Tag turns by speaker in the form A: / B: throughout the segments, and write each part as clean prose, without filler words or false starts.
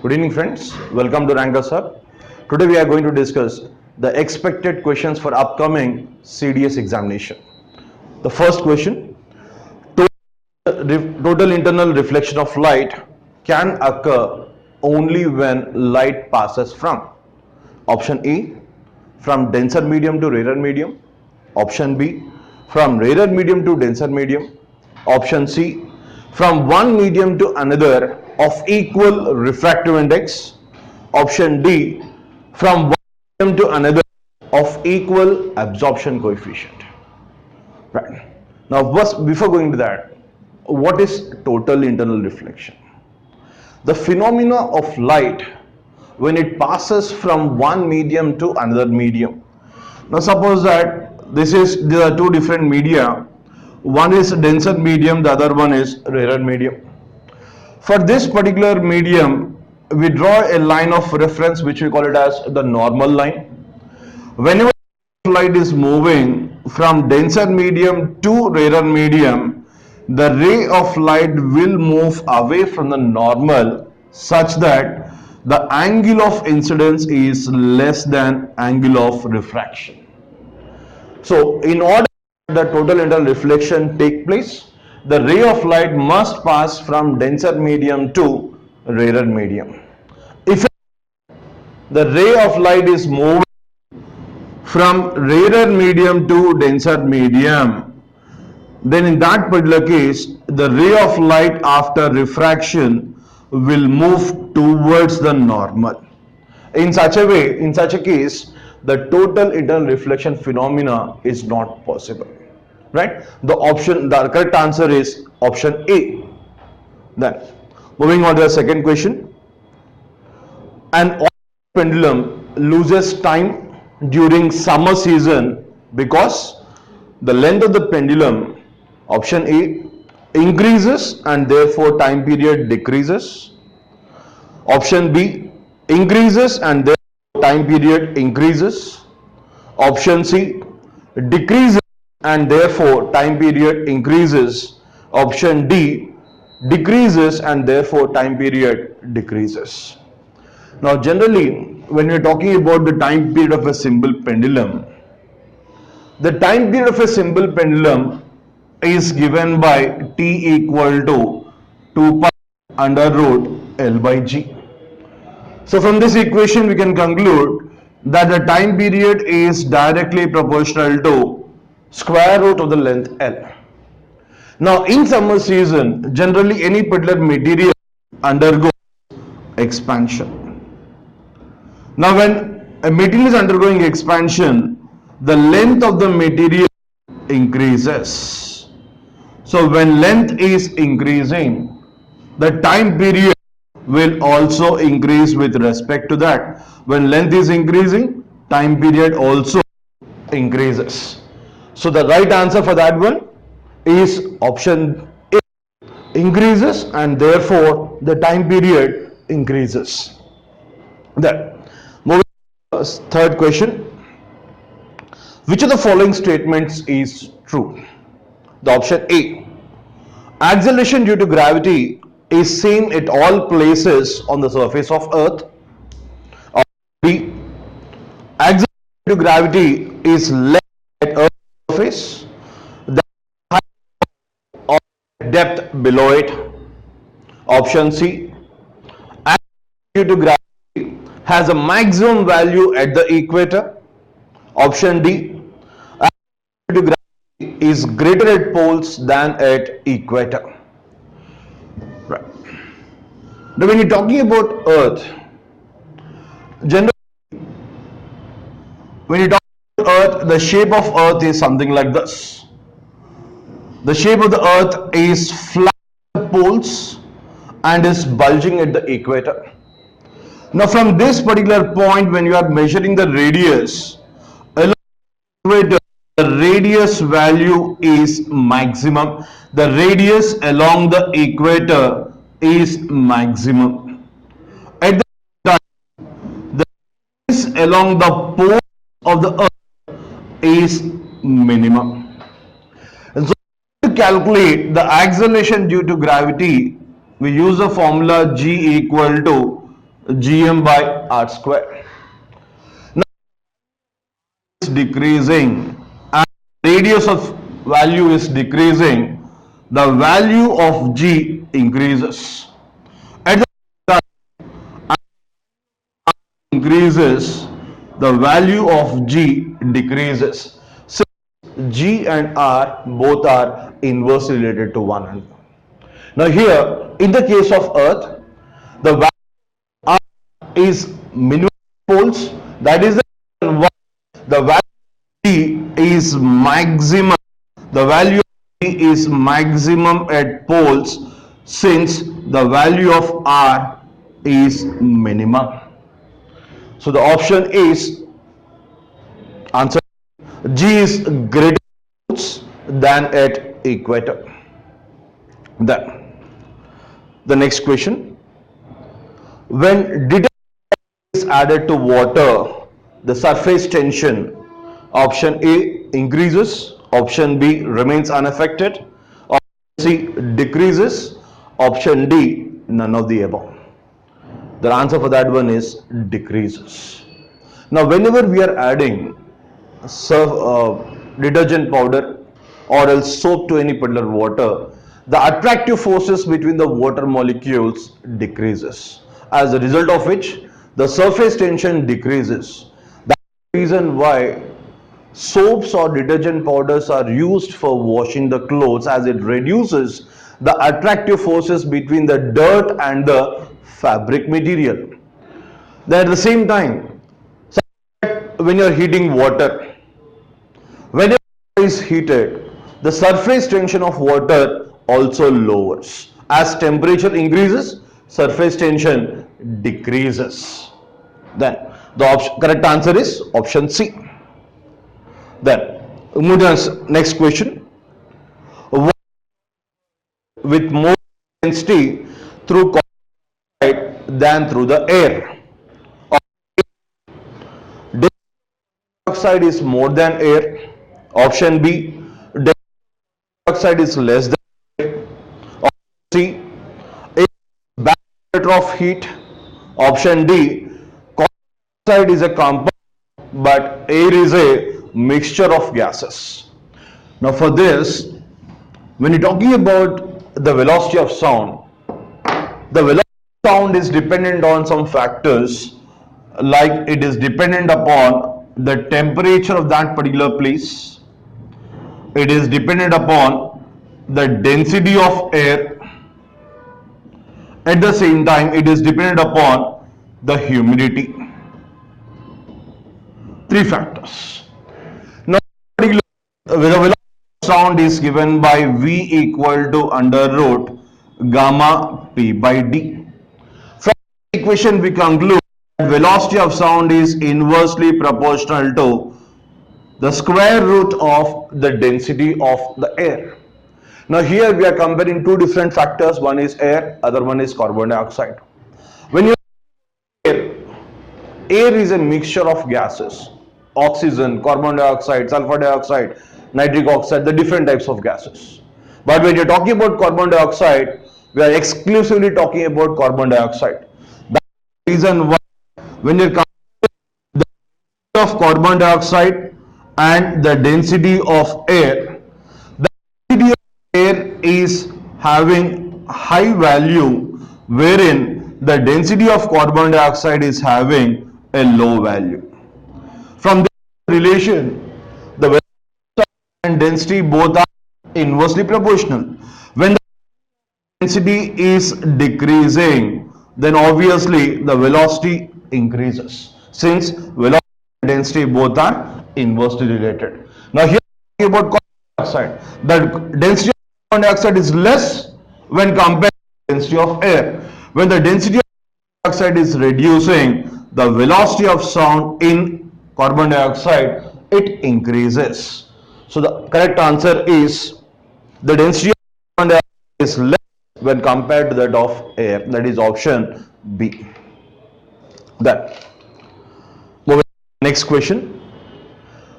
A: Good evening, friends. Welcome to Rankers Hub. Today we are going to discuss the expected questions for upcoming CDS examination. The first question: total internal reflection of light can occur only when light passes from option A, from denser medium to rarer medium; option B, from rarer medium to denser medium; option C, from one medium to another of equal refractive index; option D, from one medium to another of equal absorption coefficient. Right. Now, first, before going to that, what is total internal reflection? The phenomena of light when it passes from one medium to another medium. Now, suppose that there are two different media. One is denser medium, the other one is rarer medium. For this particular medium, we draw a line of reference which we call it as the normal line. Whenever light is moving from denser medium to rarer medium, the ray of light will move away from the normal such that the angle of incidence is less than angle of refraction. So, in order the total internal reflection take place, the ray of light must pass from denser medium to rarer medium. If the ray of light is moving from rarer medium to denser medium, then in that particular case, the ray of light after refraction will move towards the normal. In such a case, the total internal reflection phenomena is not possible. Right? The correct answer is option A. Then, moving on to the second question. An pendulum loses time during summer season because the length of the pendulum, option A, increases and therefore time period decreases. Option B, increases and therefore time period increases. Option C, decreases and therefore time period increases. Option D, decreases and therefore time period decreases. Now, generally, when we are talking about the time period of a simple pendulum, the time period of a simple pendulum is given by T equal to 2 pi under root L by G. So, from this equation, we can conclude that the time period is directly proportional to square root of the length L. Now, in summer season, generally any particular material undergoes expansion. Now, when a material is undergoing expansion, the length of the material increases. So, when length is increasing, the time period will also increase with respect to that. When length is increasing, time period also increases. So the right answer for that one is option A, increases and therefore the time period increases. Then, moving to the third question. Which of the following statements is true? The option A, acceleration due to gravity is same at all places on the surface of Earth. Option B, acceleration due to gravity is less at Earth's surface than height or depth below it. Option C, acceleration due to gravity has a maximum value at the equator. Option D, acceleration due to gravity is greater at poles than at equator. Right. Now, when you're talking about Earth, generally, when you talk about Earth, the shape of Earth is something like this. The shape of the Earth is flat at the poles and is bulging at the equator. Now, from this particular point, when you are measuring the radius along the equator, the radius value is maximum. The radius along the equator is maximum. At the same time, the radius along the pole of the Earth is minimum. And so, to calculate the acceleration due to gravity, we use the formula G equal to gm by r square. Now it's decreasing and radius of value is decreasing, the value of g increases. At the increases, the value of g decreases. Since g and r both are inversely related to one another. Now here, in the case of Earth, the value of r is minimum poles. That is the reason why the value of g is maximum. The value of g is maximum at poles, since the value of r is minimum. So the option is answer G is greater than at equator. Then the next question: when detergent is added to water, the surface tension, option A increases, option B remains unaffected, option C decreases, option D none of the above. The answer for that one is decreases. Now whenever we are adding detergent powder or else soap to any particular water, the attractive forces between the water molecules decreases, as a result of which the surface tension decreases. That's the reason why soaps or detergent powders are used for washing the clothes, as it reduces the attractive forces between the dirt and the fabric material. Then at the same time, when you are heating water, when it is heated, the surface tension of water also lowers. As temperature increases, surface tension decreases. Then the correct answer is option C. Then move to the next question. With more density through carbon than through the air. Dioxide is more than air. Option B, dioxide is less than air. Option C, air is barometer of heat. Option D, dioxide is a compound but air is a mixture of gases. Now for this, when you're talking about the velocity of sound, the velocity of sound is dependent on some factors, like it is dependent upon the temperature of that particular place, it is dependent upon the density of air, at the same time it is dependent upon the humidity. Three factors. Now the velocity of sound is given by V equal to under root gamma P by D. From the equation we conclude that velocity of sound is inversely proportional to the square root of the density of the air. Now here we are comparing two different factors, one is air, other one is carbon dioxide. When you air is a mixture of gases, oxygen, carbon dioxide, sulfur dioxide, nitric oxide, the different types of gases. But when you're talking about carbon dioxide, we are exclusively talking about carbon dioxide. That's the reason why when you're comparing the density of carbon dioxide and the density of air, the density of air is having high value, wherein the density of carbon dioxide is having a low value. From this relation, the velocity and density both are inversely proportional. When the density is decreasing, then obviously the velocity increases, since velocity and density both are inversely related. Now here we are talking about carbon dioxide. The density of carbon dioxide is less when compared to the density of air. When the density of carbon dioxide is reducing, the velocity of sound in carbon dioxide, it increases. So the correct answer is the density of carbon dioxide is less when compared to that of air. That is option B. Then moving to the next question.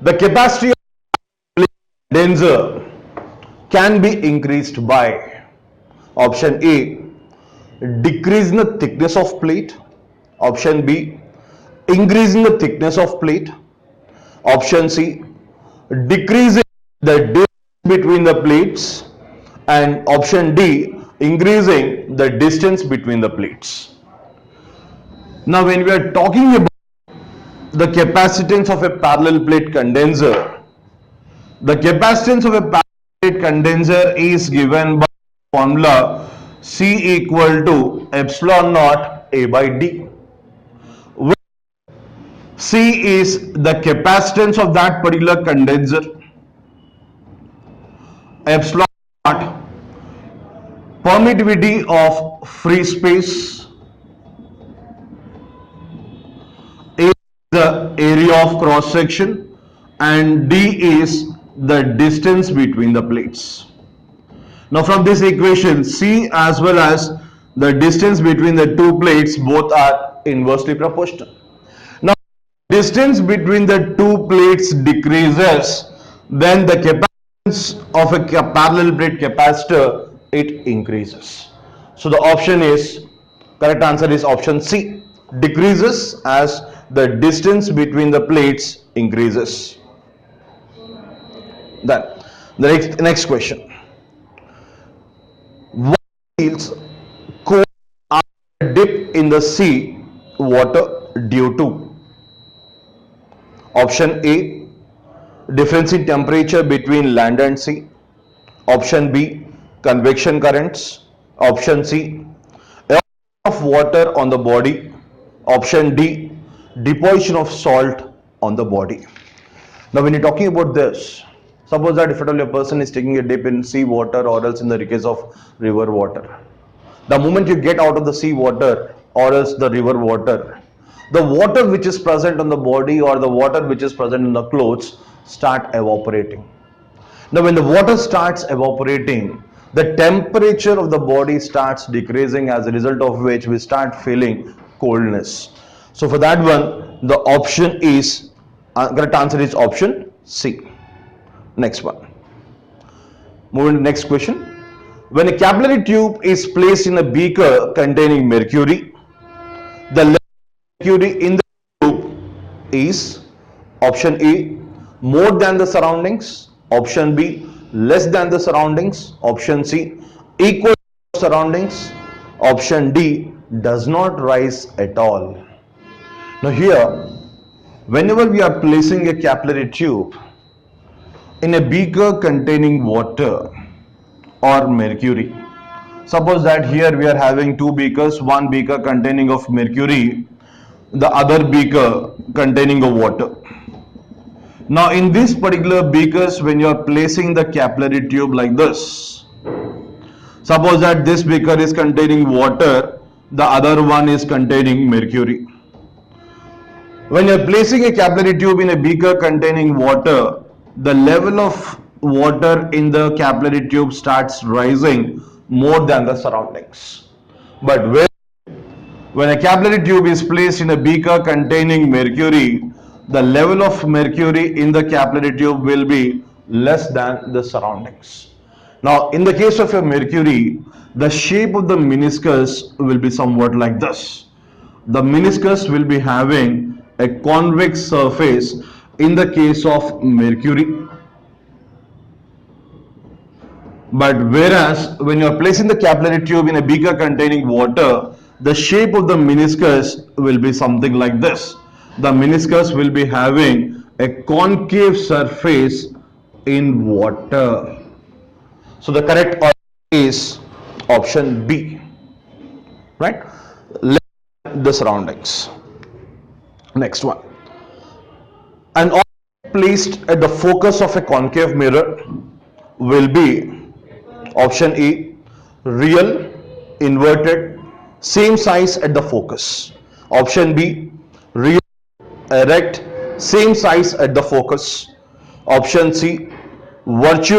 A: The capacity of condenser can be increased by option A, decrease in the thickness of plate, Option B, increasing the thickness of plate. Option C, decreasing the distance between the plates. And option D, increasing the distance between the plates. Now when we are talking about the capacitance of a parallel plate condenser, the capacitance of a parallel plate condenser is given by formula C equal to epsilon naught A by D. C is the capacitance of that particular condenser, epsilon naught permittivity of free space, A is the area of cross section, and D is the distance between the plates. Now from this equation, C as well as the distance between the two plates both are inversely proportional. Now distance between the two plates decreases, then the capacitance of a parallel plate capacitor, it increases. So the option is, correct answer is option C, decreases as the distance between the plates increases. Then the next question. What feels cold after a dip in the sea water due to? Option A, difference in temperature between land and sea. Option B, convection currents. Option C, of water on the body. Option D, deposition of salt on the body. Now when you're talking about this, suppose that if at all a person is taking a dip in sea water or else in the case of river water, the moment you get out of the sea water or else the river water, the water which is present on the body or the water which is present in the clothes start evaporating. Now when the water starts evaporating, the temperature of the body starts decreasing, as a result of which we start feeling coldness. So for that one, the option is, correct answer is option C. Next one. Moving to next question. When a capillary tube is placed in a beaker containing mercury, the level of mercury in the tube is option A, more than the surroundings. Option B, less than the surroundings. Option C, equal to the surroundings. Option D, does not rise at all. Now here, whenever we are placing a capillary tube in a beaker containing water or mercury, suppose that here we are having two beakers, one beaker containing of mercury, the other beaker containing of water. Now in these particular beakers, when you are placing the capillary tube like this, suppose that this beaker is containing water, the other one is containing mercury. When you are placing a capillary tube in a beaker containing water, the level of water in the capillary tube starts rising more than the surroundings. But when a capillary tube is placed in a beaker containing mercury, the level of mercury in the capillary tube will be less than the surroundings. Now in the case of a mercury, the shape of the meniscus will be somewhat like this. The meniscus will be having a convex surface in the case of mercury. But whereas when you are placing the capillary tube in a beaker containing water, the shape of the meniscus will be something like this. The meniscus will be having a concave surface in water. So the correct answer is option B, right? The surroundings. Next one. An object placed at the focus of a concave mirror will be option A, real, inverted, same size at the focus. Option B, real, erect, same size at the focus. Option C, virtual,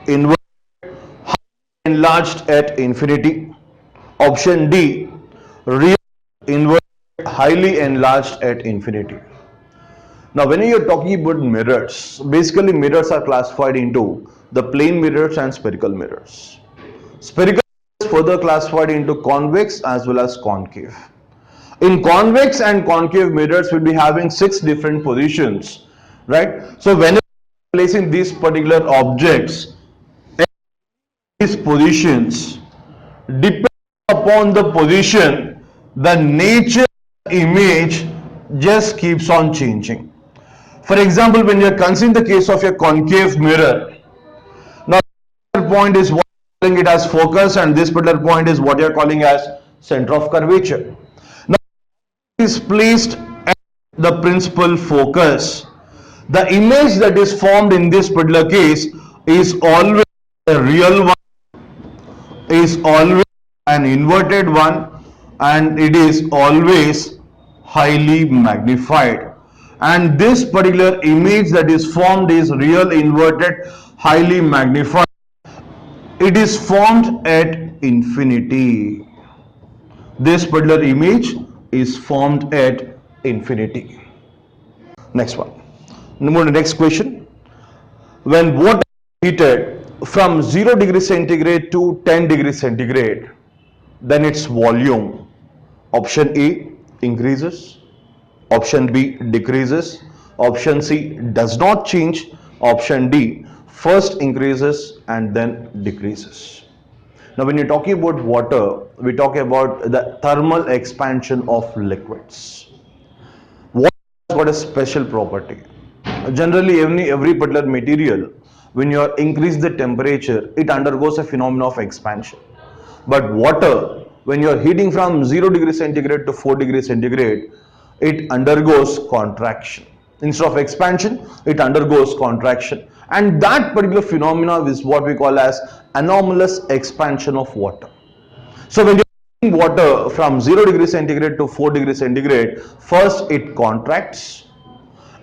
A: inverted, enlarged at infinity. Option D, real, inverted, highly enlarged at infinity. Now when you are talking about mirrors, basically mirrors are classified into the plane mirrors and spherical mirrors. Spherical is further classified into convex as well as concave. In convex and concave mirrors, we'll be having 6 different positions, right? So whenever placing these particular objects, these positions, depending upon the position, the nature of the image just keeps on changing. For example, when you are considering the case of a concave mirror, now this point is what you are calling it as focus, and this particular point is what you are calling as center of curvature. Now, is placed at the principal focus. The image that is formed in this particular case is always a real one, is always an inverted one, and it is always highly magnified. And this particular image that is formed is real, inverted, highly magnified. It is formed at infinity. This particular image is formed at infinity. Next one. Next question. When water is heated from 0 degree centigrade to 10 degrees centigrade, then its volume, option A, increases, option B, decreases, option C, does not change, option D, first increases and then decreases. Now when you're talking about water, we talk about the thermal expansion of liquids. Water has got a special property. Generally, every particular material, when you increase the temperature, it undergoes a phenomenon of expansion. But water, when you are heating from 0 degree centigrade to 4 degree centigrade, it undergoes contraction. Instead of expansion, it undergoes contraction. And that particular phenomena is what we call as anomalous expansion of water. So when you are heating water from 0 degree centigrade to 4 degree centigrade, first it contracts,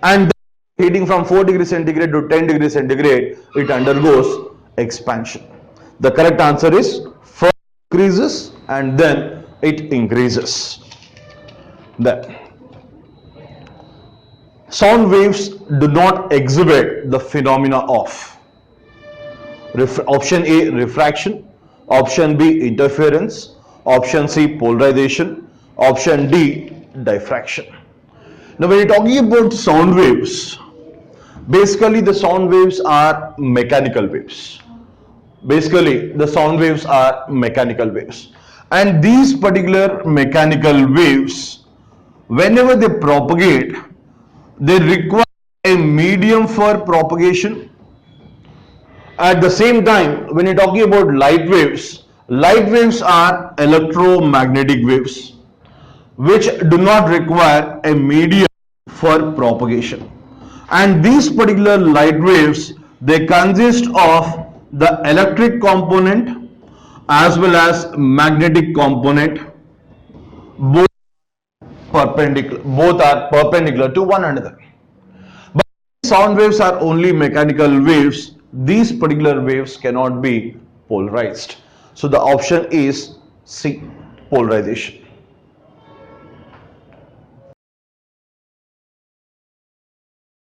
A: and then heating from 4 degree centigrade to 10 degree centigrade, it undergoes expansion. The correct answer is first increases and then it increases. Then sound waves do not exhibit the phenomena of option A, refraction, option B, interference, option C, polarization, option D, diffraction. Now when you're talking about sound waves, basically the sound waves are mechanical waves. Basically the sound waves are mechanical waves, and these particular mechanical waves, whenever they propagate, they require a medium for propagation. At the same time, when you're talking about light waves are electromagnetic waves which do not require a medium for propagation. And these particular light waves, they consist of the electric component as well as magnetic component. Both are perpendicular to one another. But sound waves are only mechanical waves. These particular waves cannot be polarized. So the option is C, polarization.